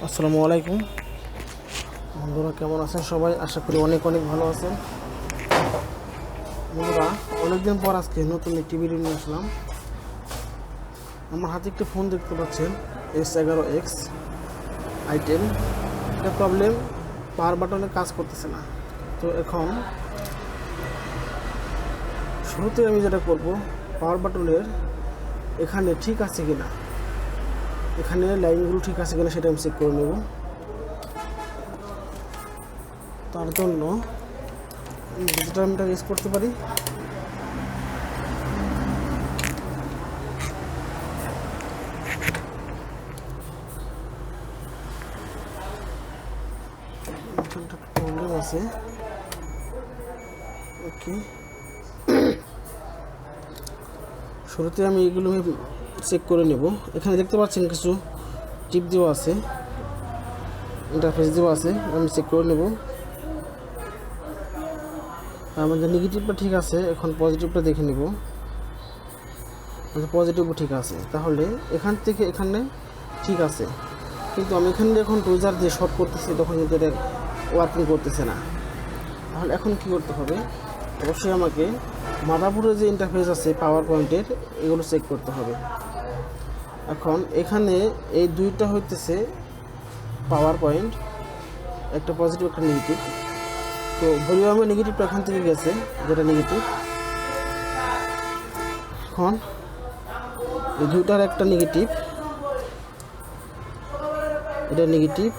আসসালামু আলাইকুম বন্ধুরা, কেমন আছেন সবাই? আশা করি অনেক ভালো আছেন। বন্ধুরা, অনেকদিন পর আজকে নতুন একটি ভিডিও নিয়ে আসলাম। আমার হাতে একটি ফোন দেখতে পাচ্ছেন, S11x Itel। এটা প্রবলেম, পাওয়ার বাটনে কাজ করতেছে না। তো এখন শুরুতে আমি যেটা করব, পাওয়ার বাটনের এখানে ঠিক আছে কিনা, এখানে লাইনগুলো ঠিক আছে কিনা সেটা আমি চেক করে নেব। তার জন্য ডিজিটাল মিটার ইউজ করতে পারি। প্রবলেম আছে, ওকে। শুরুতে আমি এগুলো চেক করে নেব। এখানে দেখতে পাচ্ছেন কিছু টিপ দেওয়া আছে, ইন্টারফেস দেওয়া আছে, আমি চেক করে নেব। আমাদের নেগেটিভটা ঠিক আছে, এখন পজিটিভটা দেখে নেব। পজিটিভও ঠিক আছে, তাহলে এখান থেকে এখানে ঠিক আছে। কিন্তু আমি এখানে এখন টুইজার দিয়ে শর্ট করতেছি, তখন কিন্তু এটা ওয়ার্কিং করতেছে না। তাহলে এখন কি করতে হবে? অবশ্যই আমাকে মাদারবোর্ডের যে ইন্টারফেস আছে পাওয়ার পয়েন্টের, এগুলো চেক করতে হবে। এখন এখানে এই দুইটা হইতেছে পাওয়ার পয়েন্ট, একটা পজিটিভ একটা নেগেটিভ। তো ভলিউমের নেগেটিভটা এখান থেকে গেছে, যেটা নেগেটিভ। এখন এই দুইটার একটা নেগেটিভ, এটা নেগেটিভ,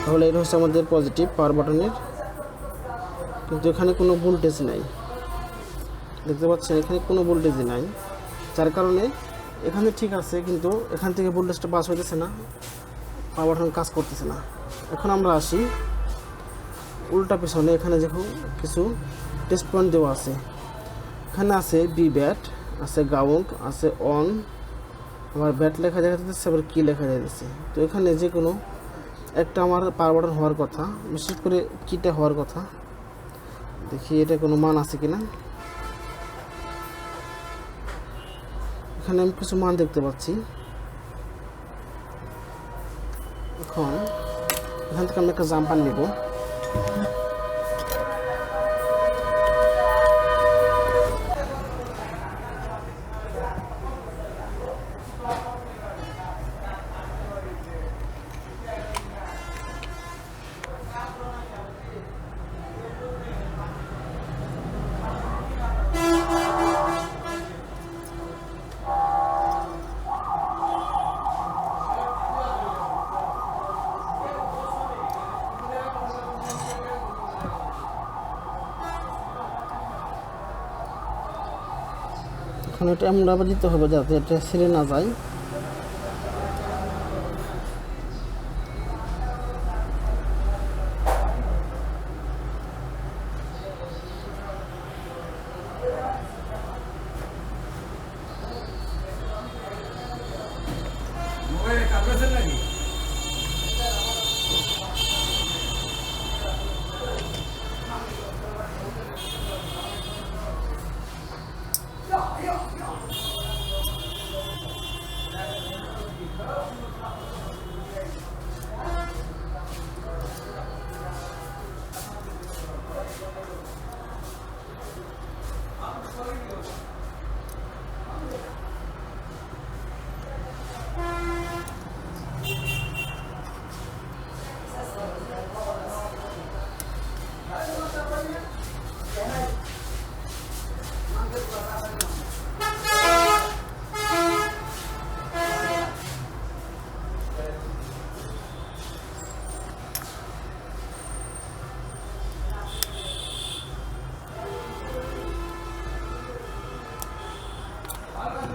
তাহলে এটা হচ্ছে আমাদের পজিটিভ পাওয়ার বাটনের। কিন্তু এখানে কোনো ভোল্টেজ নাই, দেখতে পাচ্ছেন এখানে কোনো ভোল্টেজই নাই, যার কারণে এখানে ঠিক আছে, কিন্তু এখান থেকে ভোল্টেজটা পাস হইতেছে না, পাওয়ার বাটন কাজ করতেছে না। এখন আমরা আসি উল্টা পেছনে। এখানে দেখুন কিছু টেস্ট পয়েন্ট দেওয়া আছে। এখানে আছে বি ব্যাট, আছে গ্রাউন্ড, আছে অন, আবার ব্যাট লেখা দেখা যাচ্ছে, আবার কি লেখা যাচ্ছে। তো এখানে যে কোনো একটা আমার পাওয়ার বাটন হওয়ার কথা, বিশেষ করে কিটা হওয়ার কথা। দেখি এটা কোনো মান আছে কিনা। এখানে আমি কিছু মান দেখতে পাচ্ছি। এখন এখান থেকে আমি একটা জাম্পার নেব। এখন এটা এমন আবার দিতে হবে যাতে এটা ছেড়ে না যায়।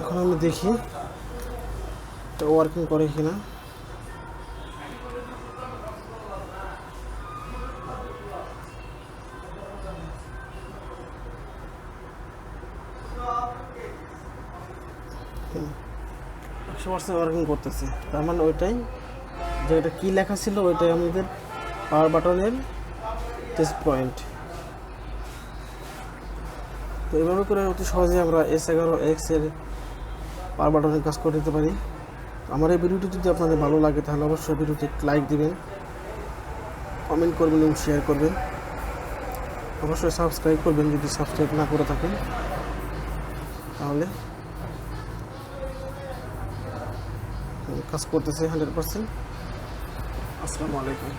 এখন আমি দেখি এটা ওয়ার্কিং করে কিনা। ওয়ার্কিং করতেছে, তার মানে ওইটাই যেটা কি লেখা ছিল, ওইটাই আমাদের পাওয়ার বাটনের টেস্ট পয়েন্ট। তো এইভাবে করে অতি সহজে আমরা S11X এর পাওয়ার বাটনের কাজ করে দিতে পারি। আমার এই ভিডিওটি যদি আপনাদের ভালো লাগে তাহলে অবশ্যই ভিডিওতে লাইক দিবেন, কমেন্ট করবেন এবং শেয়ার করবেন। অবশ্যই সাবস্ক্রাইব করবেন যদি সাবস্ক্রাইব না করে থাকেন, তাহলে কাজ করতেছে 100%। আসসালামু আলাইকুম।